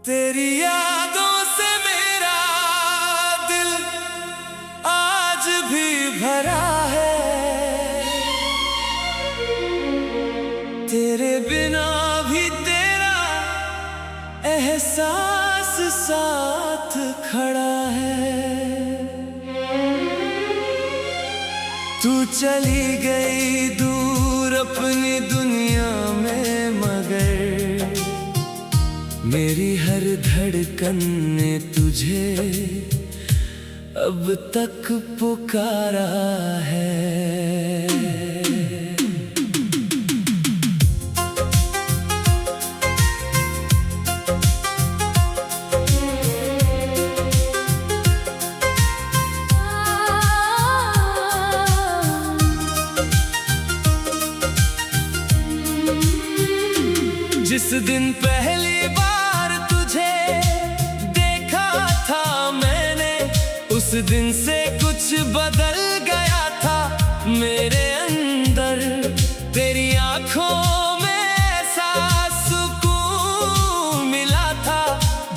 तेरी यादों से मेरा दिल आज भी भरा है। तेरे बिना भी तेरा एहसास साथ खड़ा है। तू चली गई दूर अपनी दुनिया में, मगर मेरी हर धड़कन ने तुझे अब तक पुकारा है। जिस दिन पहली बार तुझे देखा था मैंने, उस दिन से कुछ बदल गया था मेरे अंदर। तेरी आंखों में ऐसा सुकून मिला था,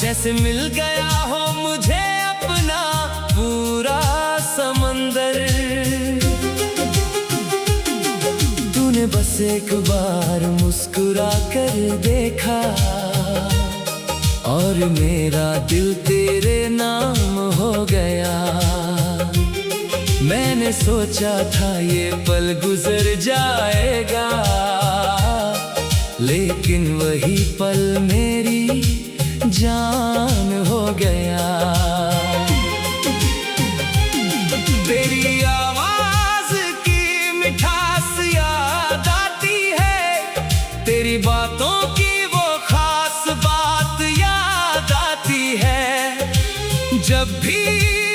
जैसे मिल गया हो मुझे अपना पूरा समंदर। तूने बस एक बार मुस्कुरा कर देखा और मेरा दिल तेरे नाम हो गया। मैंने सोचा था ये पल गुजर जाएगा, लेकिन वही पल मेरी जान हो गया। तेरी आवाज की मिठास याद आती है, तेरी बातों की वो खास बात याद आती है। जब भी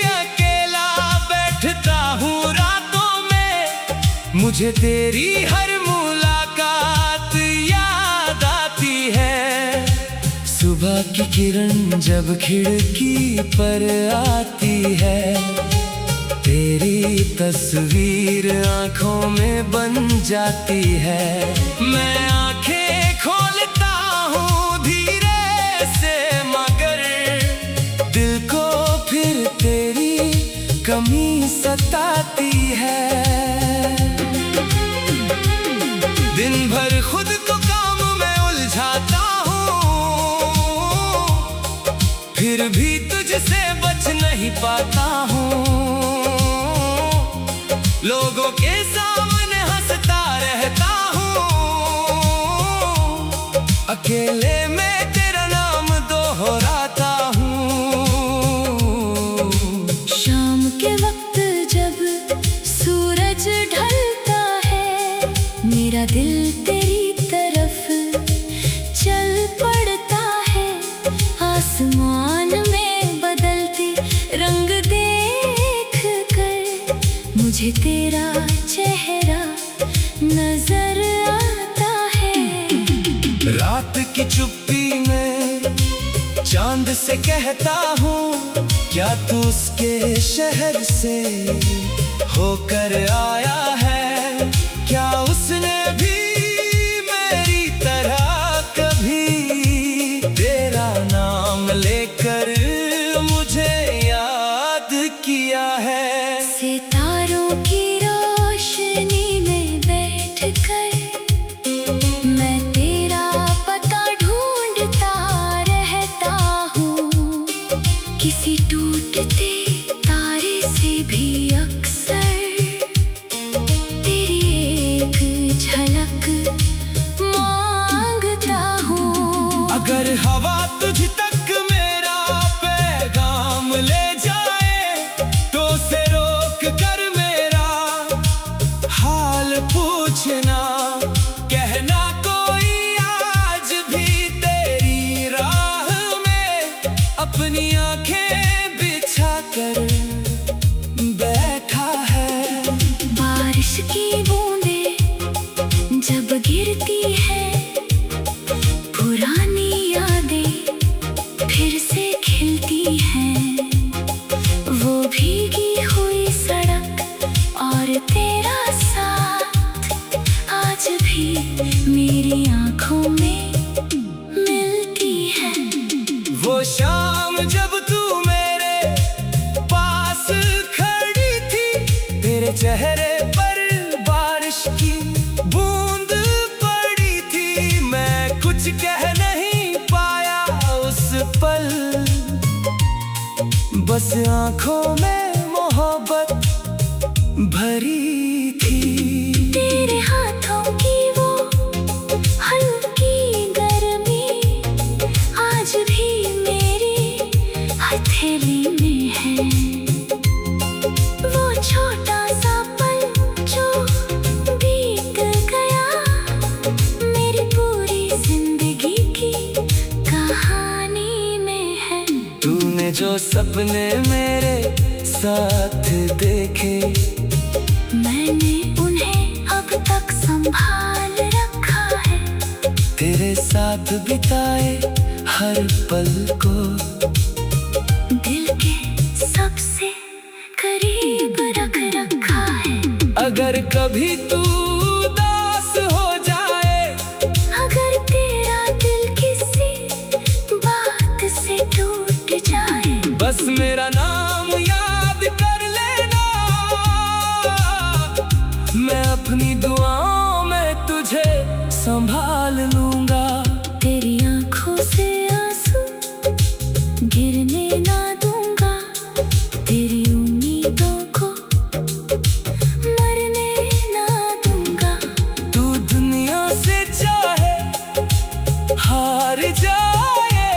अकेला बैठता हूँ रातों में, मुझे तेरी हर मुलाकात याद आती है। सुबह की किरण जब खिड़की पर आती है, तेरी तस्वीर आंखों में बन जाती है। मैं आंखें खोलता हूँ धीरे से, मगर दिल को फिर तेरी कमी सताती है। दिन भर खुद को काम में उलझाता हूँ, फिर भी तुझसे बच नहीं पाता हूँ। लोगों के सामने हंसता रहता हूँ, अकेले में तेरा नाम दोहराता हूँ। शाम के वक्त जब सूरज ढलता है, मेरा दिल तेरी तरफ चल पड़ता है। आसमान में बदलते रंग देख कर मुझे तेरा चेहरा नजर आता है। रात की चुप्पी में चांद से कहता हूँ, क्या तू उसके शहर से होकर आया है? क्या उसने भी मेरी तरह कभी तेरा नाम लेकर मुझे याद किया है? सितारों की रोशनी में बैठकर मैं तेरा पता ढूंढता रहता हूँ। किसी टूटते तारे से भी अक्सर तेरी एक झलक मांगता हूँ। अगर हवा तुझ तक मेरा पैगाम ले जाए, तो उसे रोक कर मेरा हाल पूछना। कहना कोई आज भी तेरी राह में अपनी आंखें बिछा कर बैठा है। बारिश की बूंदें जब गिरती है, पुरानी यादें वो शाम जब तू मेरे पास खड़ी थी, तेरे चेहरे पर बारिश की बूंद पड़ी थी। मैं कुछ कह नहीं पाया उस पल, बस आंखों में मोहब्बत भरी थी। तेरे हाथों की वो हल्की गर्मी आज भी मेरी हथेली में है। वो छोटा सा पल जो बीत गया मेरी पूरी जिंदगी की कहानी में है। तूने जो सपने मेरे साथ देखे, मैंने उन्हें अब तक संभाल रखा है। तेरे साथ बिताए हर पल को दिल के सबसे करीब रख रखा है। अगर कभी तू उदास हो जाए, अगर तेरा दिल किसी बात से टूट जाए, बस मेरा नाम याद कर लेना। मैं अपनी दुआओं में तुझे संभाल लूंगा। तेरी आंखों से आंसू गिरने ना दूंगा, तेरी उम्मीदों को मरने ना दूंगा। तू दुनिया से चाहे हार जाए,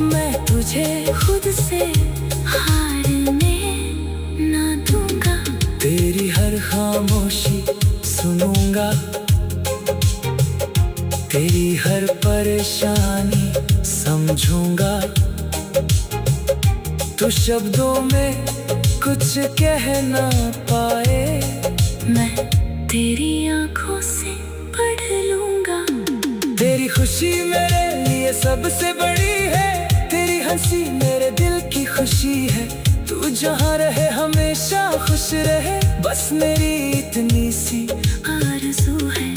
मैं तुझे खुद से हारने ना दूंगा। तेरी हर खामोशी सुनूंगा, तेरी हर परेशानी समझूंगा। तू शब्दों में कुछ कह ना पाए, मैं तेरी आंखों से पढ़ लूंगा। तेरी खुशी मेरे लिए सबसे बड़ी है, तेरी हंसी मेरे दिल की खुशी है। तू जहाँ रहे हमेशा खुश रहे, बस मेरी इतनी सी आरज़ू है।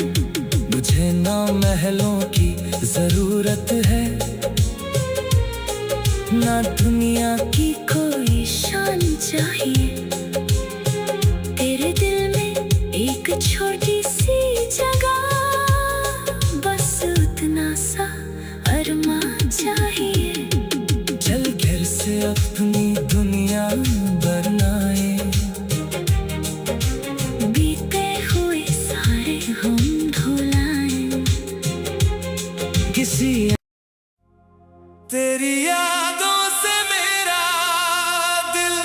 मुझे ना महलों की जरूरत है, ना दुनिया की कोई शान चाहिए। तेरे दिल में एक छोटी सी जगह, बस उतना सा अरमान चाहिए। चल घर से अपनी दुनिया बनाए, बीते हुए सारे गम भुलाएं। किसी तेरी यादों से मेरा दिल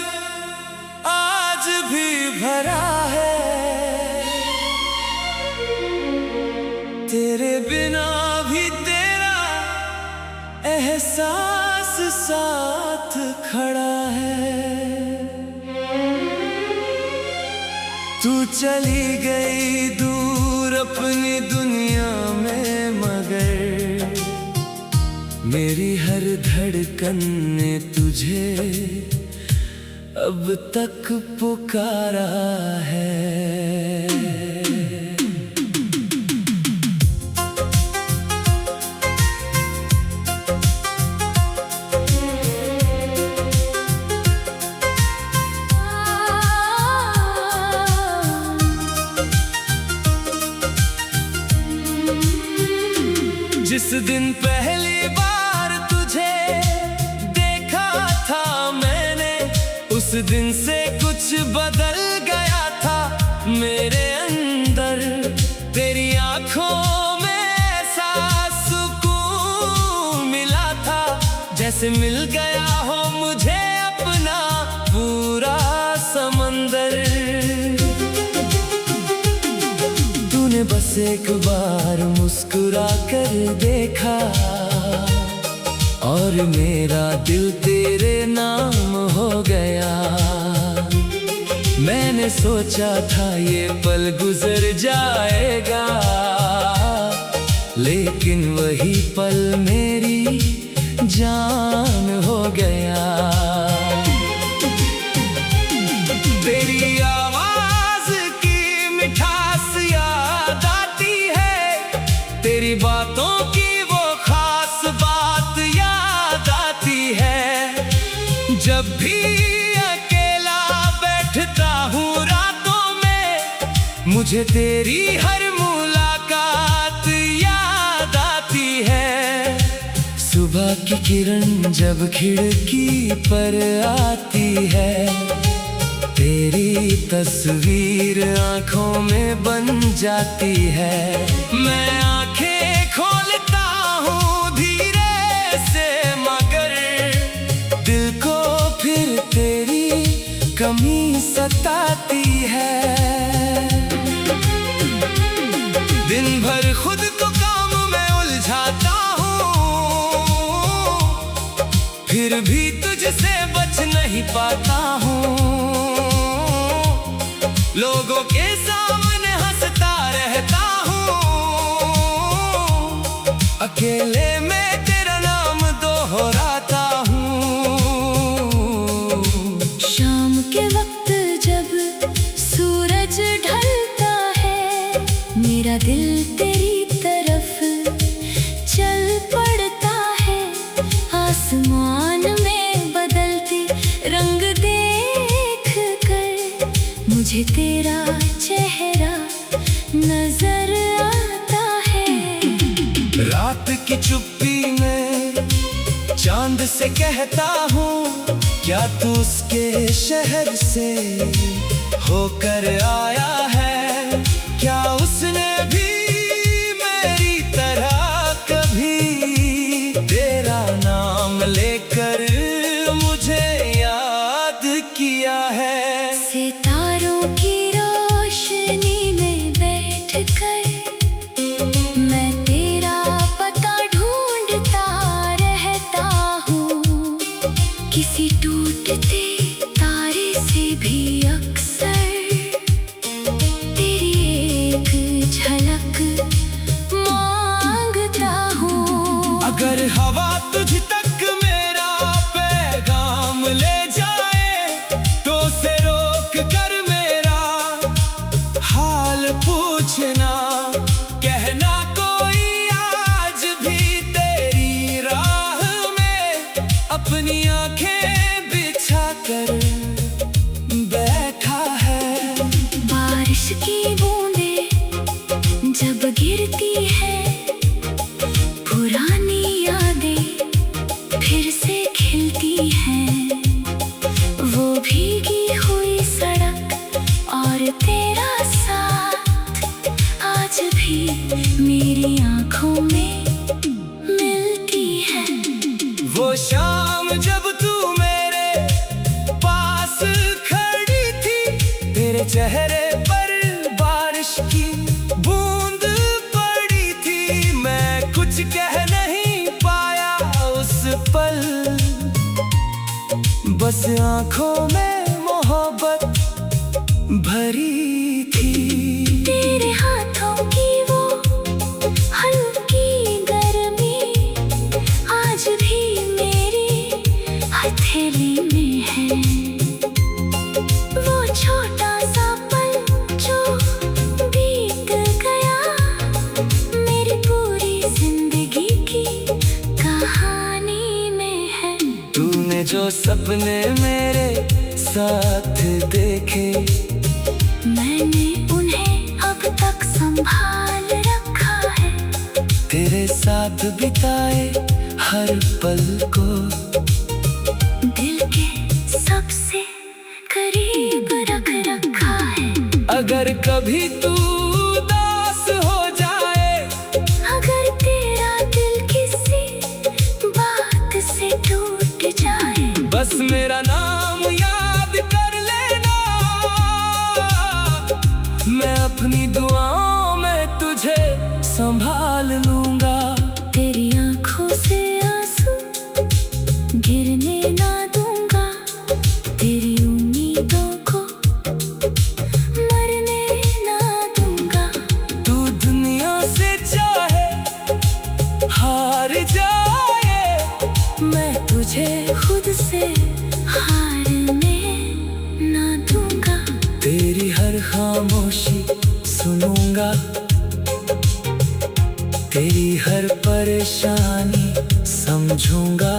आज भी भरा है। तेरे बिना भी तेरा एहसास साथ खड़ा है। तू चली गई दूर अपनी दुनिया में, मगर मेरी हर धड़कन ने तुझे अब तक पुकारा है। जिस दिन पहली बार तुझे देखा था मैंने, उस दिन से कुछ बदल गया था मेरे अंदर। तेरी आंखों में ऐसा सुकून मिला था, जैसे मिल गया हो मुझे अपना पूरा समंदर। तूने बस एक बार मुस्कुरा कर देखा, और मेरा दिल तेरे नाम हो गया। मैंने सोचा था ये पल गुजर जाएगा, लेकिन वही पल मेरी जान हो गया। तेरी आवाज की मिठास याद आती है, तेरी बातों की वो खास बात याद आती जब भी अकेला बैठता हूँ रातों में, मुझे तेरी हर मुलाकात याद आती है। सुबह की किरण जब खिड़की पर आती है, तेरी तस्वीर आंखों में बन जाती है। मैं आंखें खोलता हूँ धीरे से, मगर दिल को फिर तेरी कमी सताती है। दिन भर खुद को काम में उलझाता हूँ, फिर भी तुझसे बच नहीं पाता हूँ। लोगों के सामने हंसता रहता हूँ, अकेले में तेरा नाम दोहराता हूँ। शाम के वक्त जब सूरज ढलता है, मेरा दिल तेरी तरफ चल पड़ता है। आसमान में बदलते रंग देख कर मुझे तेरा चेहरा नजर आता है। रात की चुप्पी में चांद से कहता हूँ, क्या तू उसके शहर से होकर आया है? क्या उसने भी मेरी तरह कभी तेरा नाम लेकर मुझे याद किया है? सितारों की रोशनी में बैठकर मैं तेरा पता ढूंढता रहता हूँ। किसी टूटते तारे से भी अक्सर तेरी एक झलक मांगता हूँ। अगर हवा तुझ तक मेरा पैगाम ले जाए, तो उसे रोक कर मेरा हाल पूछना। कहना कोई आज भी तेरी राह में अपनी आंखें बिछा कर बैठा है। बारिश की बूंदें जब गिरती है, पुरानी यादें फिर से खिलती हैं। वो भीगी हुई सड़क और तेरा साथ आज भी मेरी आंखों में मिलती है। वो शाम जब तू मेरे पास खड़ी थी, तेरे चेहरे पर बारिश की बूंद पड़ी थी। मैं कुछ कह नहीं पाया उस पल, बस आंखों में मोहब्बत भरी थी। तेरे हाथों की वो हल्की गर्मी आज भी मेरी हथेली में है। वो छोटा सा पल जो बीत गया, मेरी पूरी जिंदगी की कहानी में है। तूने जो सपने मेरे साथ देखे, मैंने उन्हें अब तक संभाल रखा है। तेरे साथ बिताए हर पल को दिल के सबसे करीब रख रखा है। अगर कभी तू उदास हो जाए, अगर तेरा दिल किसी बात से टूट जाए, बस मेरा नाम याद कर लेना। मैं अपनी दुआओं में तुझे संभाल लूंगा। तेरी आंखों से आंसू गिरने ना दूंगा, तेरी उम्मीदों को मरने ना दूंगा। तू दुनिया से चाहे हार जाए, मैं तुझे खुद से हारने ना दूंगा। तेरी हर खामोशी सुनूंगा, तेरी हर परेशानी समझूंगा।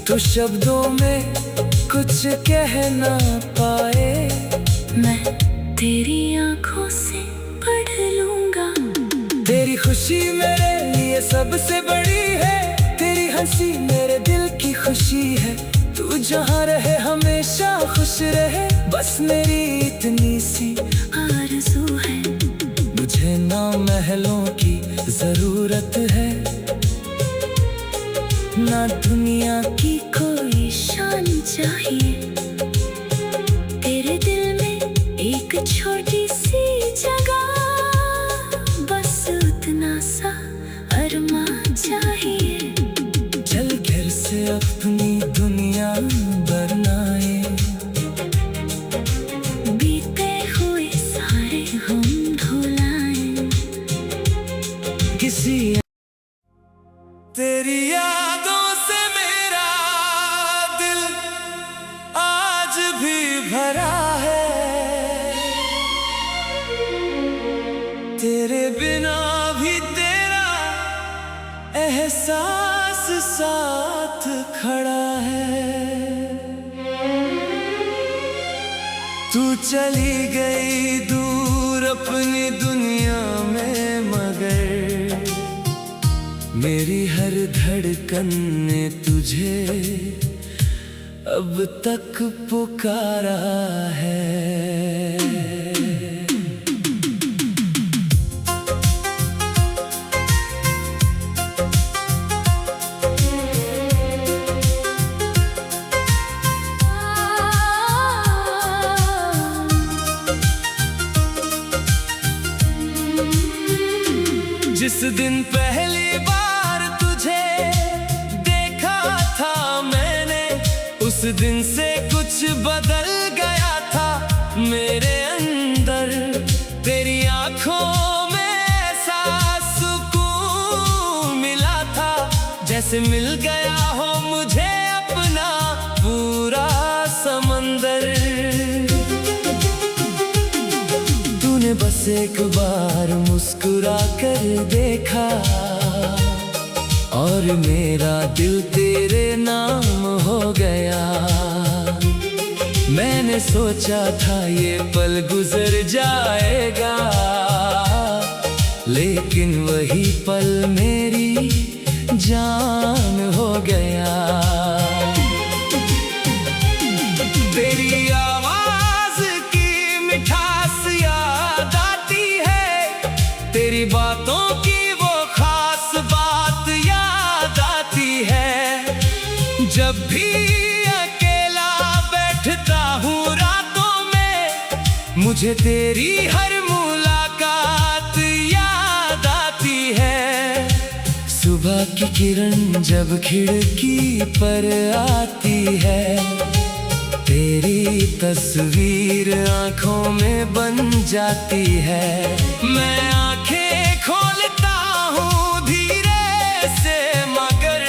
तो शब्दों में कुछ कह ना पाए। मैं तेरी आंखों से पढ़ लूंगा। तेरी खुशी मेरे लिए सबसे बड़ी है, तेरी हंसी मेरे दिल की खुशी है। तू जहाँ रहे हमेशा खुश रहे, बस मेरी इतनी सी आरज़ू है। मुझे ना महलों की जरूरत है, ना दुनिया की कोई शान चाहिए। तेरे दिल में एक छोटी सी जगह, बस उतना सा अरमान चाहिए। चल घर से अपनी दुनिया बनाए, बीते हुए सारे हम भुलाएं। किसी तेरी यादों से मेरा दिल आज भी भरा है, तेरे बिना भी तेरा एहसास साथ खड़ा है। तू चली गई दूर अपनी दुनिया में, मगर मेरी हर धड़कन ने तुझे अब तक पुकारा है। जिस दिन पहली बार तुझे देखा था मैंने, उस दिन से कुछ बदल गया था मेरे अंदर। तेरी आंखों में ऐसा सुकून मिला था, जैसे मिल गया हो मुझे अपना पूरा समंदर। तूने बस एक बार मुस्कुरा कर देखा, और मेरा दिल तेरे नाम हो गया। मैंने सोचा था ये पल गुजर जाएगा, लेकिन वही पल मेरी जान हो गया। तेरी आवाज की मिठास याद आती है, तेरी बातों की वो खास बात याद आती है। जब भी अकेला बैठता हूँ रातों में, मुझे तेरी हर मुलाकात याद आती है। सुबह की किरण जब खिड़की पर आती है, तेरी तस्वीर आंखों में बन जाती है। मैं आंखें खोलता हूँ धीरे से, मगर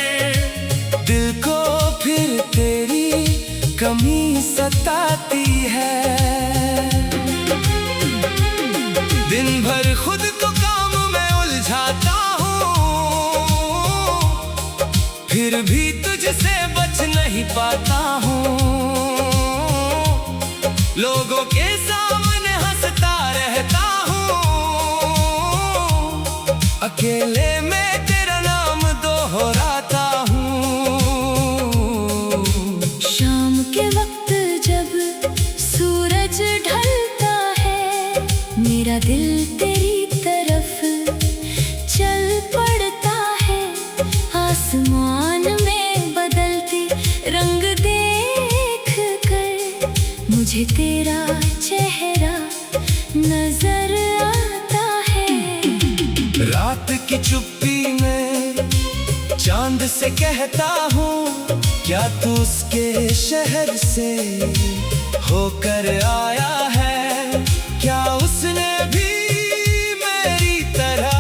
दिल को फिर तेरी कमी सताती है। दिन भर खुद को काम में उलझाता हूँ, फिर भी तुझसे बच नहीं पाता हूँ। लोगों के सामने हंसता रहता हूँ, अकेले में तेरा नाम दोहराता हूँ। शाम के वक्त जब सूरज ढलता है, मेरा दिल तेरी तरफ चल पड़ता है। आसमान में बदलते रंग देख कर मुझे तेरा चेहरा नजर आता है। रात की चुप्पी में चांद से कहता हूँ, क्या तू उसके शहर से होकर आया है? क्या उसने भी मेरी तरह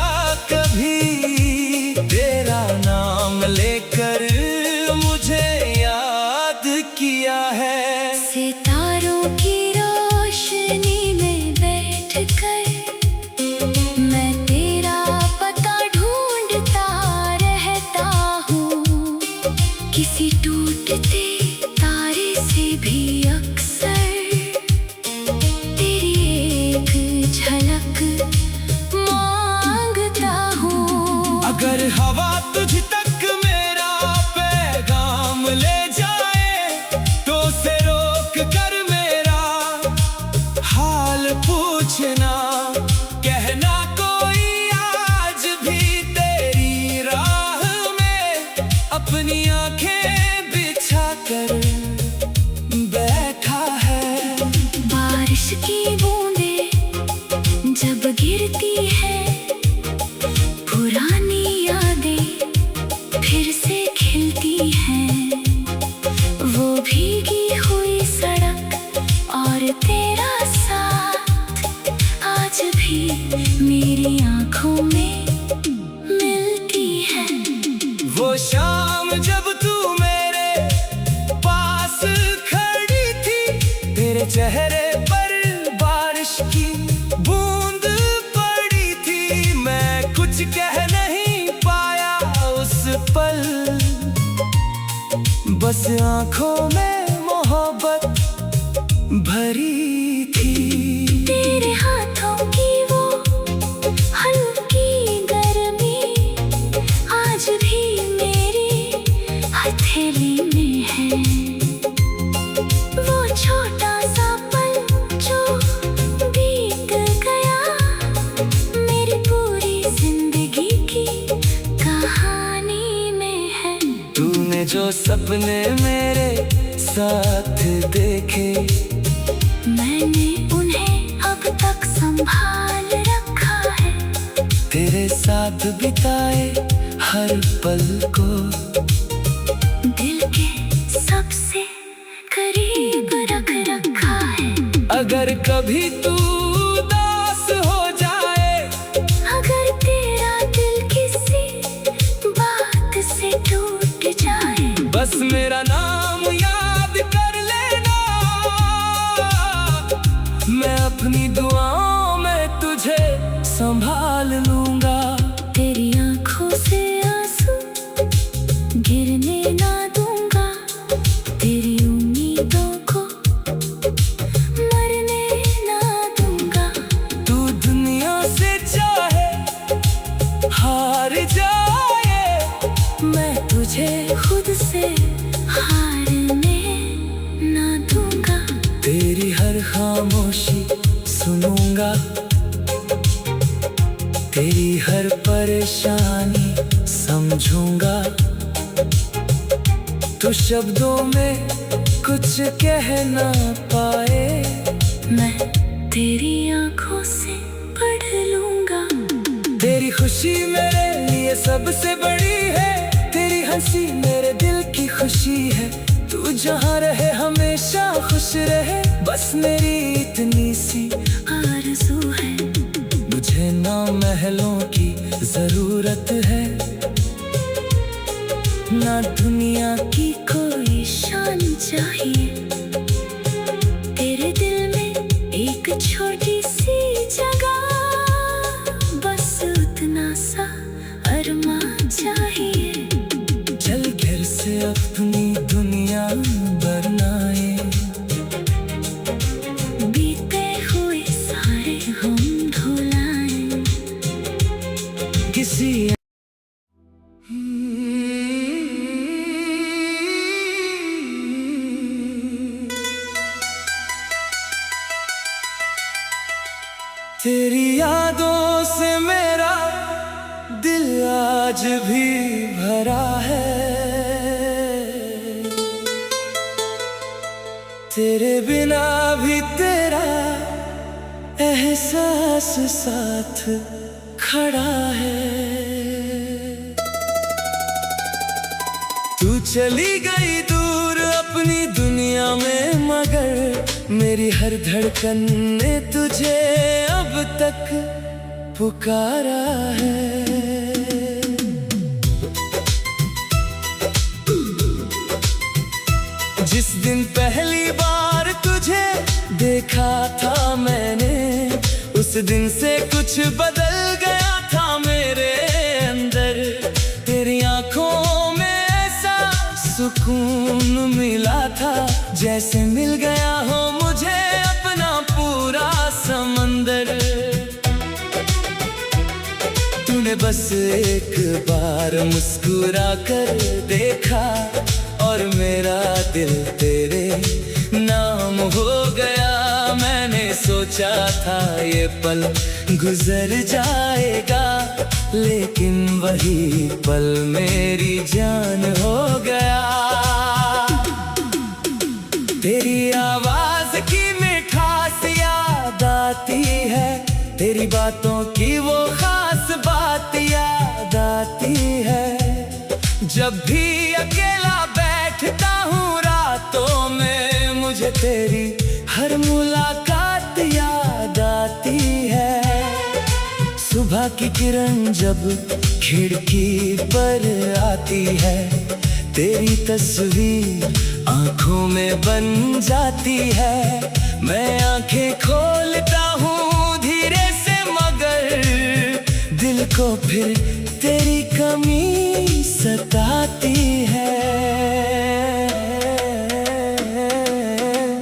कभी तेरा नाम लेकर मुझे याद किया है? सितारों की रोशनी में बैठकर मैं तेरा पता ढूंढता रहता हूँ। किसी टूटते तारे से भी अक्सर तेरी एक झलक मांगता हूँ। अगर हवा तुझ तक मेरा पैगाम ले जाए तो उसे रोक कर मेरा हाल पूछना, कहना कोई आज भी तेरी राह में अपनी आंखें बिछा कर बैठा है। बारिश की बूंदें जब गिरती है, पुरानी यादें फिर से खिलती हैं। वो भीगी हुई सड़क और तेरा साथ आज भी मेरी आंखों में मिलती है। वो शाम जब तू मेरे पास खड़ी थी, तेरे चेहरे पर बारिश की बूंद पड़ी थी। मैं कुछ कह नहीं पाया उस पल, बस आंखों में मोहब्बत भरी थी। तेरे हाथों की वो हल्की गर्मी आज भी मेरी हथेली में है। वो छोटा सा पल जो बीत गया मेरी पूरी जिंदगी की कहानी में है। तूने जो सपने मेरे साथ देखे, मैंने उन्हें अब तक संभाल रखा है। तेरे साथ बिताए हर पल को दिल के सबसे करीब रख रखा है। अगर कभी तू उदास हो जाए, अगर तेरा दिल किसी बात से टूट जाए, बस मेरा नाम याद कर लेना। मैं अपनी दुआओं में तुझे संभाल लूंगा। तेरी आंखों से आंसू गिरने ना दूंगा, तेरी उम्मीदों को मरने ना दूंगा। तू दुनिया से चाहे हार जाए, मैं तुझे खुद से हारने ना दूंगा। तेरी हर खामोशी सुनूंगा, तेरी हर परेशानी समझूंगा। तू शब्दों में कुछ कह ना पाए, मैं तेरी आंखों से पढ़ लूंगा। तेरी खुशी मेरे लिए सबसे बड़ी है, तेरी हंसी मेरे दिल की खुशी है। तू जहाँ रहे हमेशा खुश रहे, बस मेरी इतनी सी आरज़ू है। मुझे ना महलों की जरूरत है, ना दुनिया की कोई शान चाहिए। तेरे दिल में एक छोटी सी जगह, बस उतना सा अरमान चाहिए। चल घर से अपनी दुनिया बनाए, बीते हुए सारे हम भुलाएं। किसी तेरी यादों से मेरा दिल आज भी भरा है। तेरे बिना भी तेरा एहसास साथ खड़ा है। तू चली गई दूर अपनी दुनिया में, मगर मेरी हर धड़कन ने तुझे अब तक पुकारा है। जिस दिन पहली बार तुझे देखा था मैंने, उस दिन से कुछ बदल गया था मेरे अंदर। तेरी आंखों में ऐसा सुकून मिला था, जैसे मिल गया हो मुझे अपना पूरा समंदर। तूने बस एक बार मुस्कुरा कर देखा और मेरा दिल तेरे नाम हो गया। मैंने सोचा था ये पल गुजर जाएगा, लेकिन वही पल मेरी जान हो गया। तेरी आवाज की मिठास याद आती है, तेरी बातों की वो खास बात याद आती है। जब भी अकेला बैठता हूँ रातों में, मुझे तेरी हर मुलाकात याद आती है। सुबह की किरण जब खिड़की पर आती है, तेरी तस्वीर आंखों में बन जाती है। मैं आंखें खोलता हूँ धीरे से, मगर दिल को फिर तेरी कमी सताती है।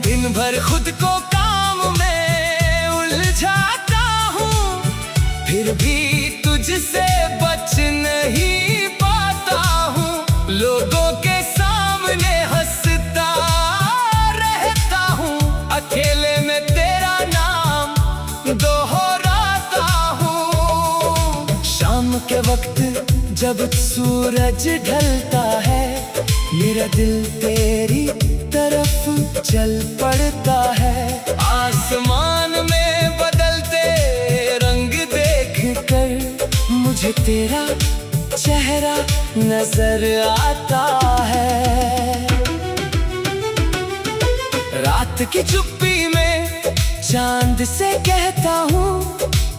दिन भर खुद को काम में उलझाता हूँ, फिर भी तुझसे बच नहीं पाता हूँ। लोगों के सामने हंसता रहता हूँ, अकेले में तेरा नाम दोहराता हूँ। शाम के वक्त जब सूरज ढलता है, मेरा दिल तेरी तरफ चल पड़ता है। आसमान में बदलते रंग देख कर मुझे तेरा चेहरा नजर आता है। रात की चुप्पी में चांद से कहता हूँ,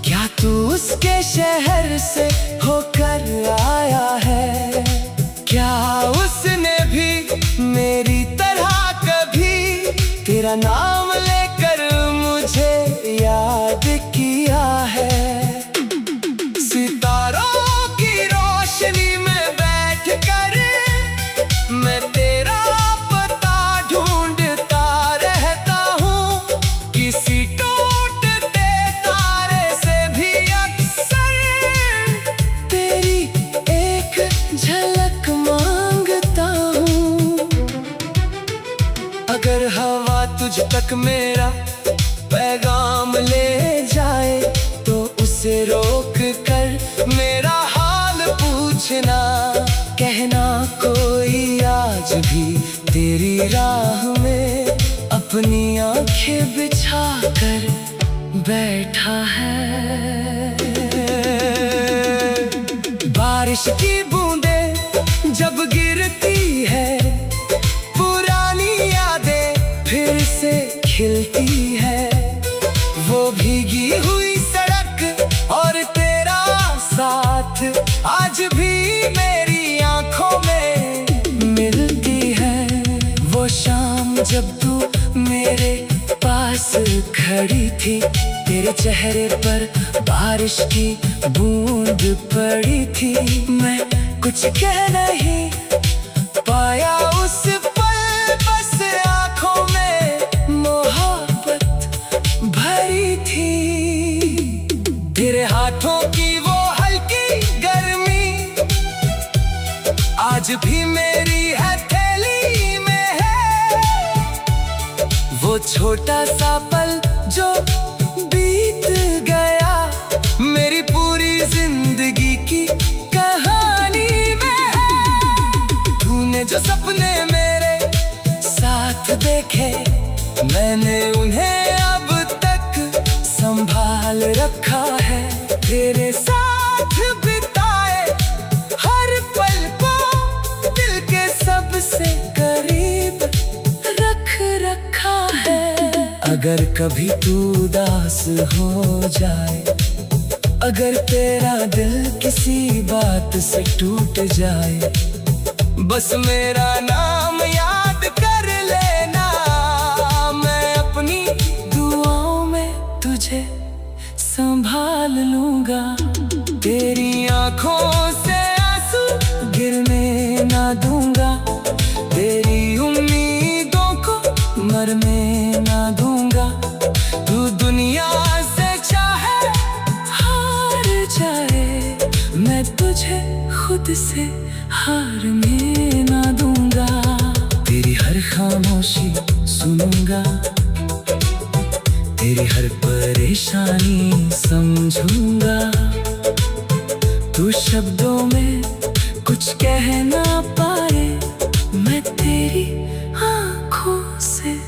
क्या तू उसके शहर से होकर आया है? क्या उसने भी मेरी तरह कभी तेरा नाम लेकर मुझे याद किया है? सितारों की रोशनी में बैठकर मैं तेरा पता ढूंढता रहता हूँ। किसी टूटते तारे से भी अक्सर तेरी एक झलक मांगता हूँ। अगर हवा तुझ तक मेरा पैगाम ले जाए, तो उसे रोक कर मेरा हाल पूछना। कहना कोई आज भी तेरी राह में अपनी आंखें बिछा कर बैठा है। बारिश की बूंदें जब गिरती है, पुरानी यादें फिर से खिलती है। वो भीगी हुई सड़क और तेरा साथ आज भी मेरी आंखों में मिलती है। वो शाम जब तू मेरे पास खड़ी थी, तेरे चेहरे पर बारिश की बूंद पड़ी थी। मैं कुछ कह नहीं पाया उस पल, बस आंखों में मोहब्बत भरी थी। तेरे हाथों की वो हल्की गर्मी आज भी मेरी हथेली में है। वो छोटा सा पल जो बीत गया, मेरी पूरी जिंदगी की कहानी में है। तूने जो सपने मेरे साथ देखे, मैंने उन्हें अब तक संभाल रखा है। तेरे साथ बिताए हर पल को दिल के सबसे करीब रख रखा है। अगर कभी तू उदास हो जाए, अगर तेरा दिल किसी बात से टूट जाए, बस मेरा नाम याद कर लेना। मैं अपनी दुआओं में तुझे संभाल लूंगा। तेरी आंखों से आंसू गिरने ना दूंगा। खुद से हारने ना दूंगा। तेरी हर खामोशी सुनूंगा, तेरी हर परेशानी समझूंगा। तू शब्दों में कुछ कह ना पाए, मैं तेरी आंखों से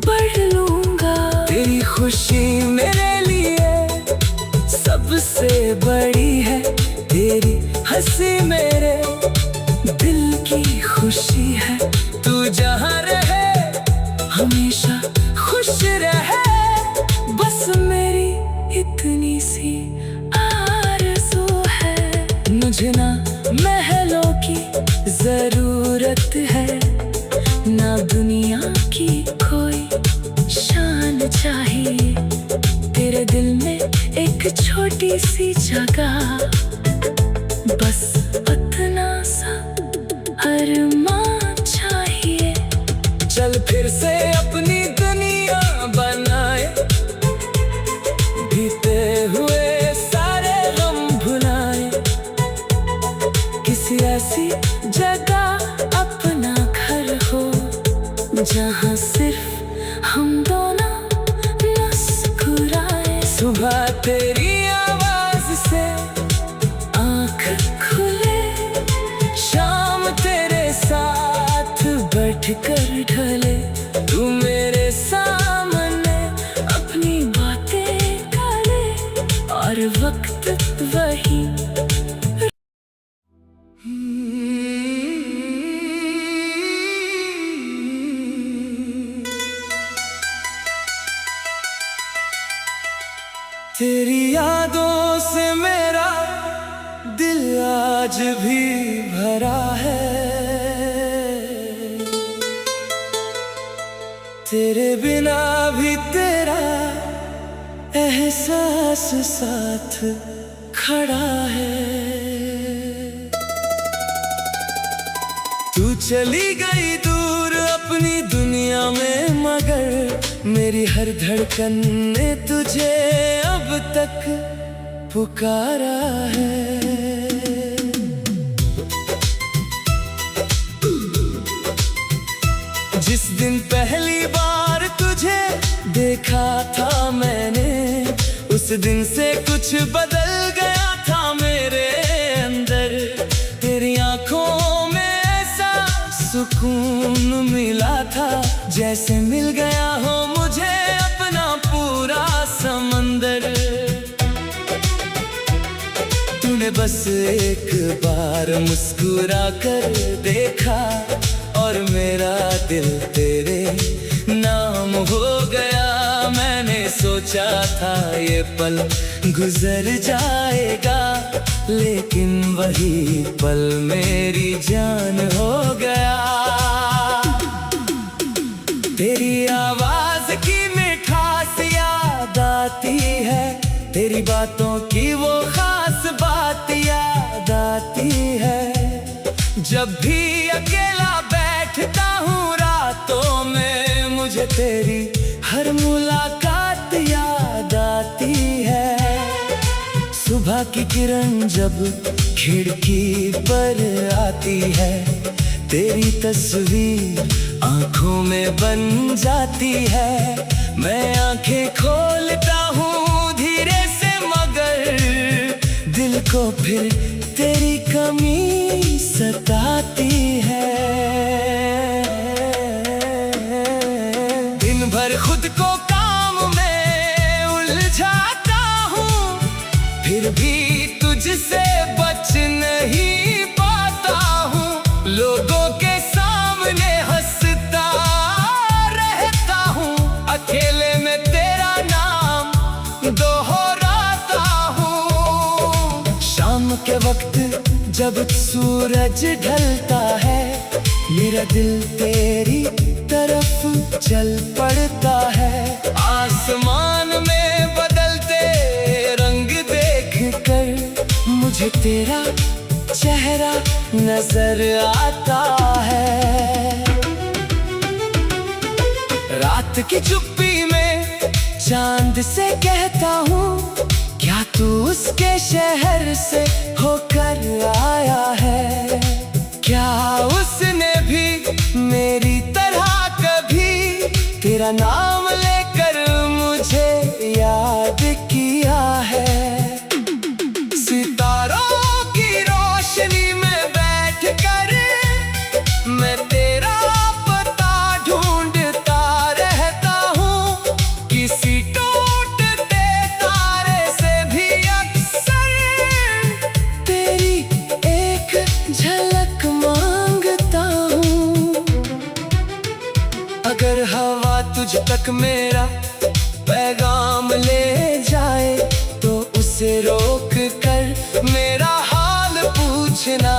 पढ़ लूंगा। तेरी खुशी मेरे लिए सबसे बड़ी है, तेरी हंसी मेरे दिल की खुशी है। तू जहाँ रहे हमेशा खुश रहे, बस मेरी इतनी सी आरज़ू है। मुझे ना महलों की जरूरत है, ना दुनिया की कोई शान चाहिए। तेरे दिल में एक छोटी सी जगह, बस इतना सा अरमान चाहिए। चल फिर से अपनी दुनिया बनाए, बीते हुए सारे गम भुलाए। किसी ऐसी जगह अपना घर हो, जहाँ सिर्फ हम दोनों मुस्कुराए। सुबह तेरी आवाज से आँख खुले, शाम तेरे साथ बैठकर ढले। तू मेरे सामने अपनी बातें करे, और वक्त वही तेरी यादों से मेरा दिल आज भी भरा है। तेरे बिना भी तेरा एहसास साथ खड़ा है। तू चली गई दूर अपनी दुनिया में, मगर मेरी हर धड़कन ने तुझे अब तक पुकारा है। जिस दिन पहली बार तुझे देखा था मैंने, उस दिन से कुछ बदल गया था मेरे अंदर। तेरी आंखों में ऐसा सुकून मिला था, जैसे मिल गया हो मुझे अपना पूरा समंदर। तूने बस एक बार मुस्कुरा कर देखा, और मेरा दिल तेरे नाम हो गया। मैंने सोचा था ये पल गुजर जाएगा, लेकिन वही पल मेरी जान हो गया। तेरी आवाज की मिठास याद आती है, तेरी बातों की वो खास बात याद आती है। जब भी अकेला बैठता हूँ रातों में, मुझे तेरी हर मुलाकात याद आती है। सुबह की किरण जब खिड़की पर आती है, तेरी तस्वीर आंखों में बन जाती है। मैं आंखें खोलता हूँ धीरे से, मगर दिल को फिर तेरी कमी सताती है। दिन भर खुद को काम में उलझाता हूँ, फिर भी तुझसे बच नहीं पाता हूँ। लोगों के सामने हंसता रहता हूँ, अकेले में तेरा नाम दोहराता हूँ। शाम के वक्त जब सूरज ढलता है, मेरा दिल तेरी तरफ चल पड़ता है। आसमान में बदलते रंग देखकर मुझे तेरा चेहरा नजर आता है। रात की चुप्पी में चांद से कहता हूँ, क्या तू उसके शहर से होकर आया है? क्या उसने भी मेरी तरह कभी तेरा नाम लेकर मुझे याद किया है? सितारों की रोशनी में बैठकर मैं तेरा पता ढूंढता रहता हूँ। किसी टूटते तारे से भी अक्सर तेरी एक झलक मांगता हूँ। अगर हवा तुझ तक मेरा पैगाम ले जाए तो उसे रोक कर मेरा हाल पूछना।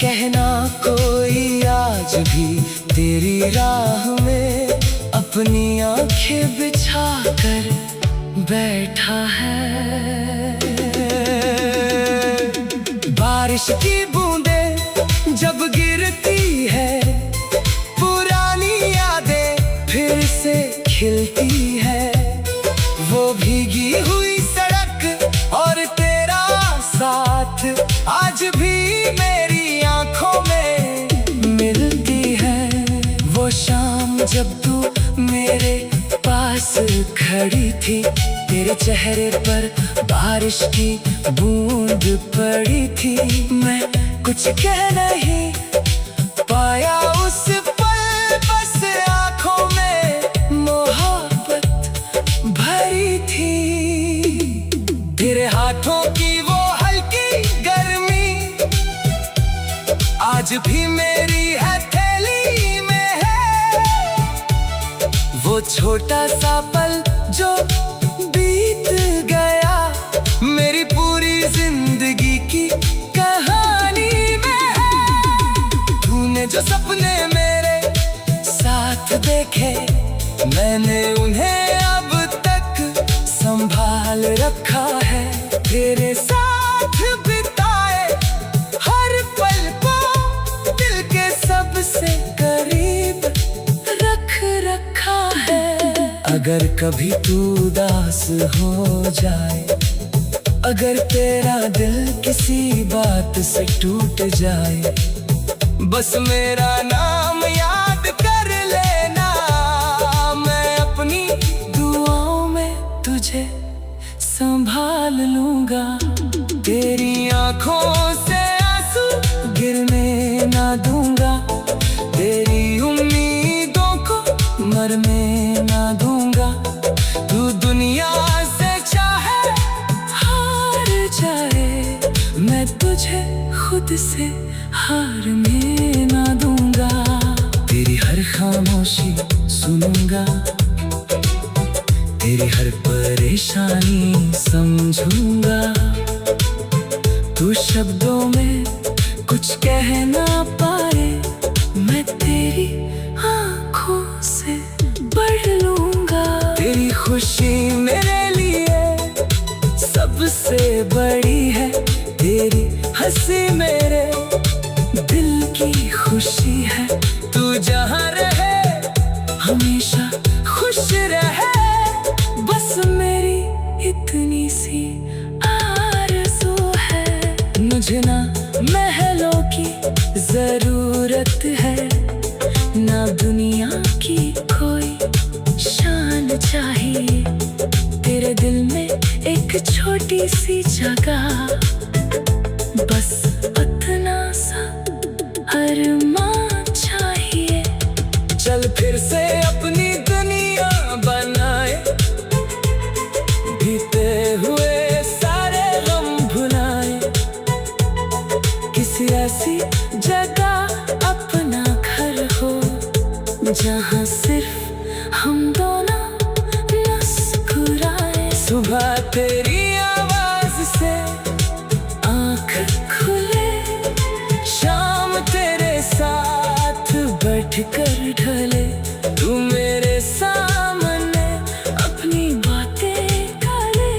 कहना कोई आज भी तेरी राह में अपनी आंखें बिछा कर बैठा है। बारिश की बूंदें जब गिरती है पुरानी यादें फिर से खिलती है। वो भीगी हुई सड़क और तेरा साथ आज भी मेरी आंखों में मिलती है। वो शाम जब तू मेरे पास खड़ी थी, तेरे चेहरे पर बारिश की बूंद पड़ी थी। मैं कुछ कह नहीं पाया उस पल, बस आंखों में मोहब्बत भरी थी। तेरे हाथों की वो हल्की गर्मी आज भी मेरी हथेली में है। वो छोटा सा पल जो बीत गया मेरी पूरी जिंदगी की कहानी में है। तूने जो सपने मेरे साथ देखे मैंने उन्हें अब तक संभाल रखा है। तेरे साथ बिताए हर पल को दिल के सबसे करीब रख रखा है। अगर कभी तू उदास हो जाए, अगर तेरा दिल किसी बात से टूट जाए, बस मेरा नाम याद कर लेना। मैं अपनी दुआओं में तुझे संभाल लूंगा। तेरी आंखों से आंसू गिरने ना दूंगा, तेरी उम्मीदों को मरने ना दूंगा। तू दुनिया से चाहे हार जाए, मैं तुझे खुद से हारने ना दूंगा। तेरी हर खामोशी सुनूंगा, तेरी हर परेशानी समझूंगा। तू शब्दों में कुछ कह ना पाए, मैं तेरी आंखों से पढ़ लूंगा। तेरी खुशी मेरे लिए सबसे बड़ी है, तेरी हंसी मेरे दिल की खुशी है। तू जहाँ रहे हमेशा खुश रहे, बस मेरी इतनी सी आरज़ू है। मुझे ना महलों की जरूरत है, ना दुनिया की कोई शान चाहिए। तेरे दिल में एक छोटी सी जगह, बस इतना सा अरमान चाहिए। चल फिर से अपनी दुनिया बनाए, बीते हुए सारे गम भुलाए। किसी ऐसी जगह अपना घर हो, जहाँ सिर्फ हम दोनों मुस्कुराए। सुबह तेरी आवाज से आँख खुले, शाम तेरे साथ बैठकर ढले। तू मेरे सामने अपनी बातें करे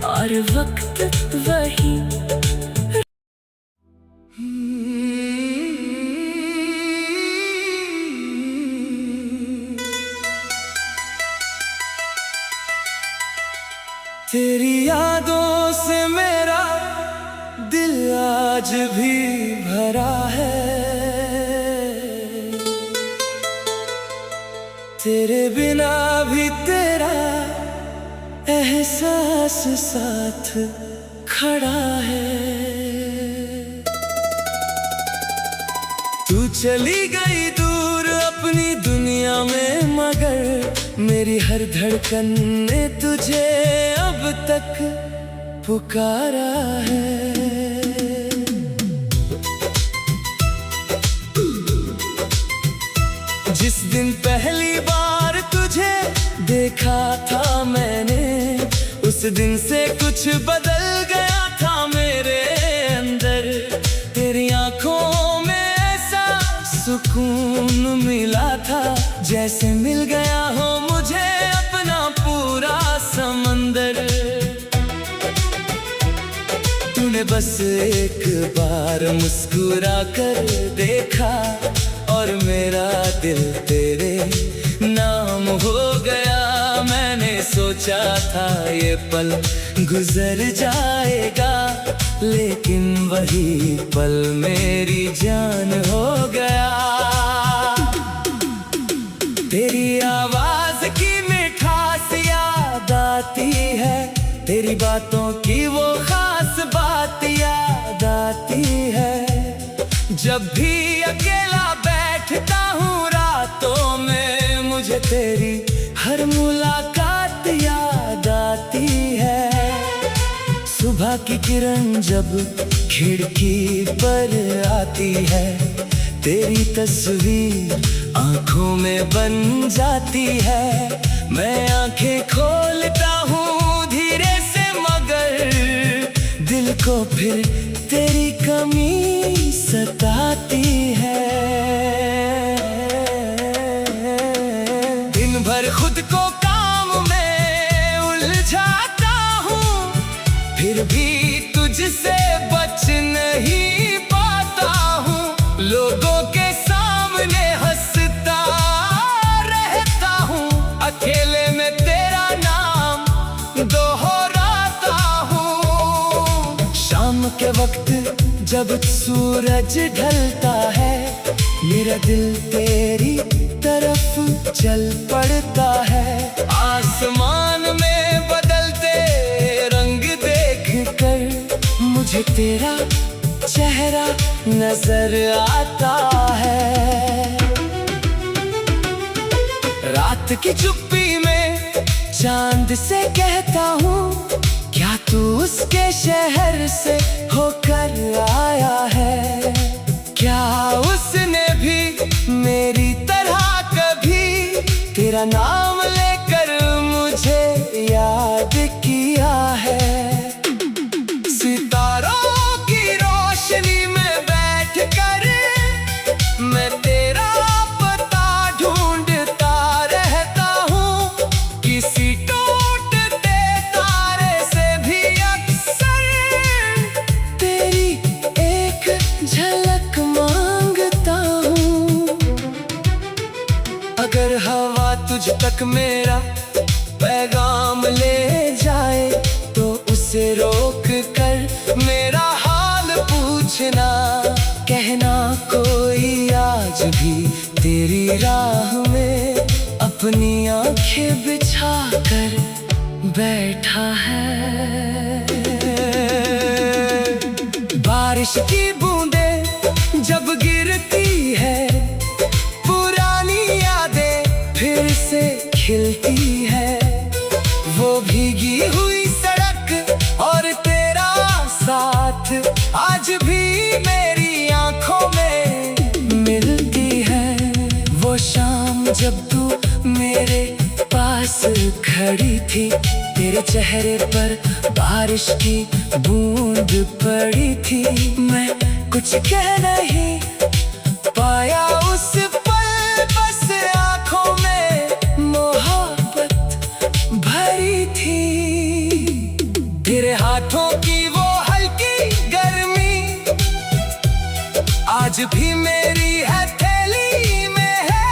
और वक्त वही। तेरी यादों से मेरा दिल आज भी भरा है, तेरे बिना भी तेरा एहसास साथ खड़ा है। तू चली गई दूर अपनी दुनिया में, मगर मेरी हर धड़कन ने तुझे अब तक पुकारा है। जिस दिन पहली बार तुझे देखा था मैंने, उस दिन से कुछ बदल गया था मेरे अंदर। तेरी आंखों में ऐसा सुकून मिला था, जैसे मिल गया हो मुझे अपना पूरा समंदर। तूने बस एक बार मुस्कुरा कर देखा और मेरा दिल तेरे नाम हो गया। मैंने सोचा था ये पल गुजर जाएगा, लेकिन वही पल मेरी जान हो गया। तेरी आवाज की मिठास याद आती है, तेरी बातों की वो खास बात याद आती है। जब भी अकेला बैठता हूँ रातों में, मुझे तेरी हर मुलाकात याद आती है। सुबह की किरण जब खिड़की पर आती है, तेरी तस्वीर आंखों में बन जाती है। मैं आंखें खोलता हूँ धीरे से, मगर दिल को फिर तेरी कमी सताती है। दिन भर खुद को काम में उलझाता हूँ, फिर भी तुझसे बच नहीं पाता हूँ। लोगों के सामने हंसता रहता हूँ, अकेले में तेरा नाम दोहराता हूँ। शाम के वक्त जब सूरज ढलता है, मेरा दिल तेरी तरफ चल पड़ता है। आसमान में बदलते रंग देखकर मुझे तेरा चेहरा नजर आता है। रात की चुप्पी में चांद से कहता हूँ, क्या तू उसके शहर से होकर आया है? क्या उसने भी मेरी तरह कभी तेरा नाम लेकर मुझे याद किया है? सितारों की रोशनी में बैठकर मैं तेरा पता ढूंढता रहता हूँ। किसी टूटते तारे से भी अक्सर तेरी एक झलक मांगता हूँ। अगर हवा तुझ तक मेरा पैगाम ले जाए, तो उसे रोक कर मेरा हाल पूछना। कहना कोई आज भी तेरी राह में अपनी आंखें बिछा कर बैठा है। बारिश की बूंदें जब गिरती है, पुरानी यादें फिर से खिलती है। वो भीगी हुई सड़क और तेरा साथ आज भी मेरी आंखों में मिलती है। वो शाम जब तू मेरे पास खड़ी थी, तेरे चेहरे पर बारिश की बूंद पड़ी थी। मैं कुछ कह नहीं पाया उस पल, बस आंखों में मोहब्बत भरी थी। तेरे हाथों की वो हल्की गर्मी आज भी मेरी हथेली में है।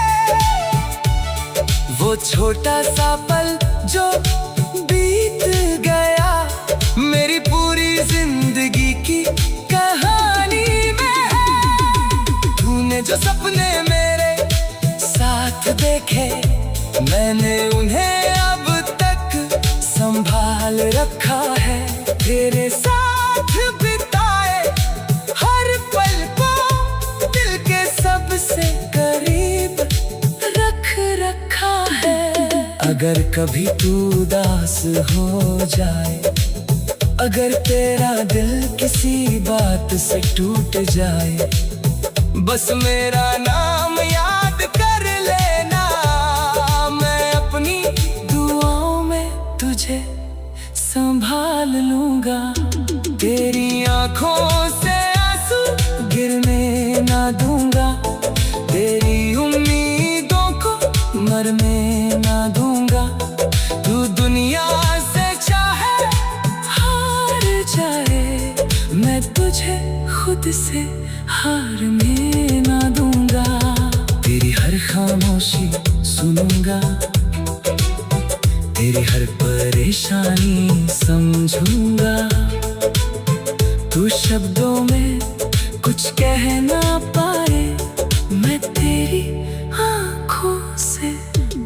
वो छोटा सा पल जो बीत गया, तूने जो सपने मेरे साथ देखे, मैंने उन्हें अब तक संभाल रखा है। तेरे साथ बिताए हर पल को दिल के सबसे करीब रख रखा है। अगर कभी तू उदास हो जाए, अगर तेरा दिल किसी बात से टूट जाए, बस मेरा नाम याद कर लेना। मैं अपनी दुआओं में तुझे संभाल लूंगा। तेरी आंखों से आंसू गिरने ना दूंगा, तेरी उम्मीदों को मरने ना दूंगा। तू दुनिया से चाहे हार जाए, मैं तुझे खुद से हारने ना दूंगा। तेरी हर खामोशी सुनूंगा, तेरी हर परेशानी समझूंगा। तू शब्दों में कुछ कह ना पाए, मैं तेरी आंखों से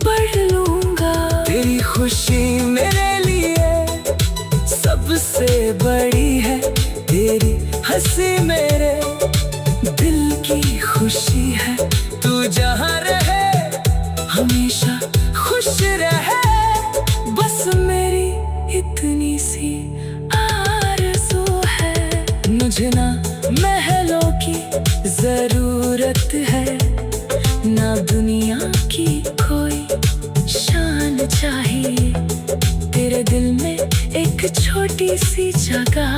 पढ़ लूंगा। तेरी खुशी मेरे लिए सबसे बड़ी है, तेरी हंसी मेरे दिल की खुशी है। तू जहाँ रहे हमेशा खुश रहे, बस मेरी इतनी सी आरज़ू है। मुझे ना महलों की जरूरत है, ना दुनिया की कोई शान चाहिए। तेरे दिल में एक छोटी सी जगह,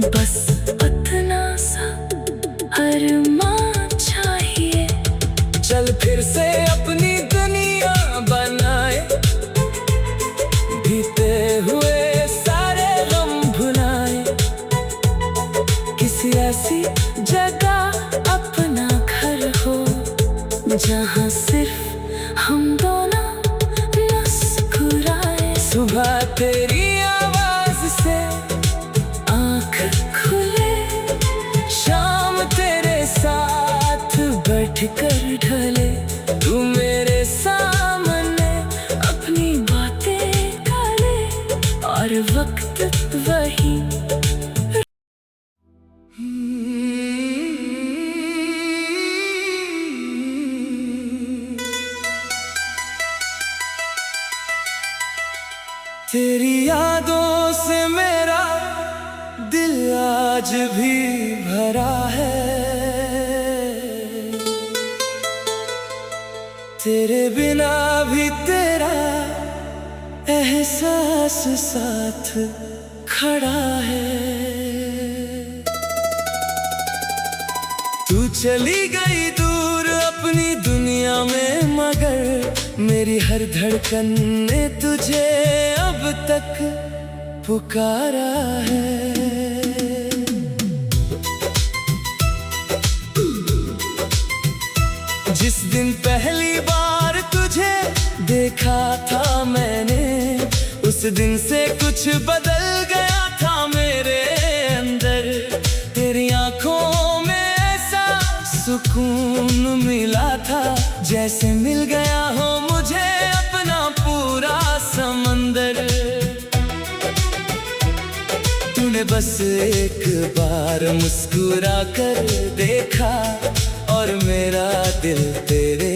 बस इतना सा अरमान चाहिए। चल फिर से अपनी दुनिया बनाए, बीते हुए सारे गम भुलाए। किसी ऐसी जगह अपना घर हो, जहाँ सिर्फ हम दोनों मुस्कुराए। सुबह तेरी आवाज से आँख खुले, शाम तेरे साथ बैठकर ढले। तू मेरे सामने अपनी बातें करे, और वक्त वही। तेरी यादों से मेरा दिल आज भी भरा है, तेरे बिना भी तेरा एहसास साथ खड़ा है। तू चली गई दूर अपनी दुनिया में, मगर मेरी हर धड़कन ने तुझे अब तक पुकारा है। जिस दिन पहली बार तुझे देखा था मैंने, उस दिन से कुछ बदल गया था मेरे अंदर। तेरी आंखों में ऐसा सुकून मिला था, जैसे मिल गया हो मुझे अपना पूरा समंदर। तूने बस एक बार मुस्कुरा कर देखा, और मेरा दिल तेरे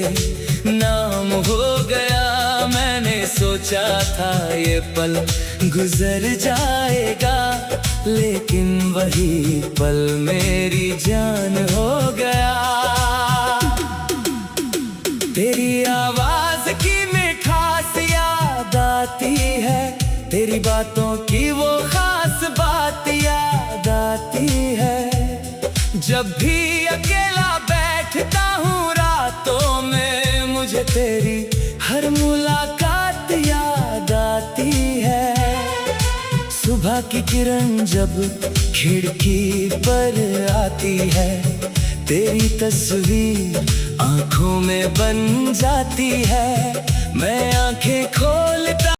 नाम हो गया। मैंने सोचा था ये पल गुजर जाएगा, लेकिन वही पल मेरी जान हो गया। तेरी आवाज की मिठास याद आती है, तेरी बातों की वो खास बात याद आती है। जब भी अकेला बैठता हूँ रातों में, मुझे तेरी हर मुलाकात याद आती है। सुबह की किरण जब खिड़की पर आती है, तेरी तस्वीर आंखों में बन जाती है। मैं आंखें खो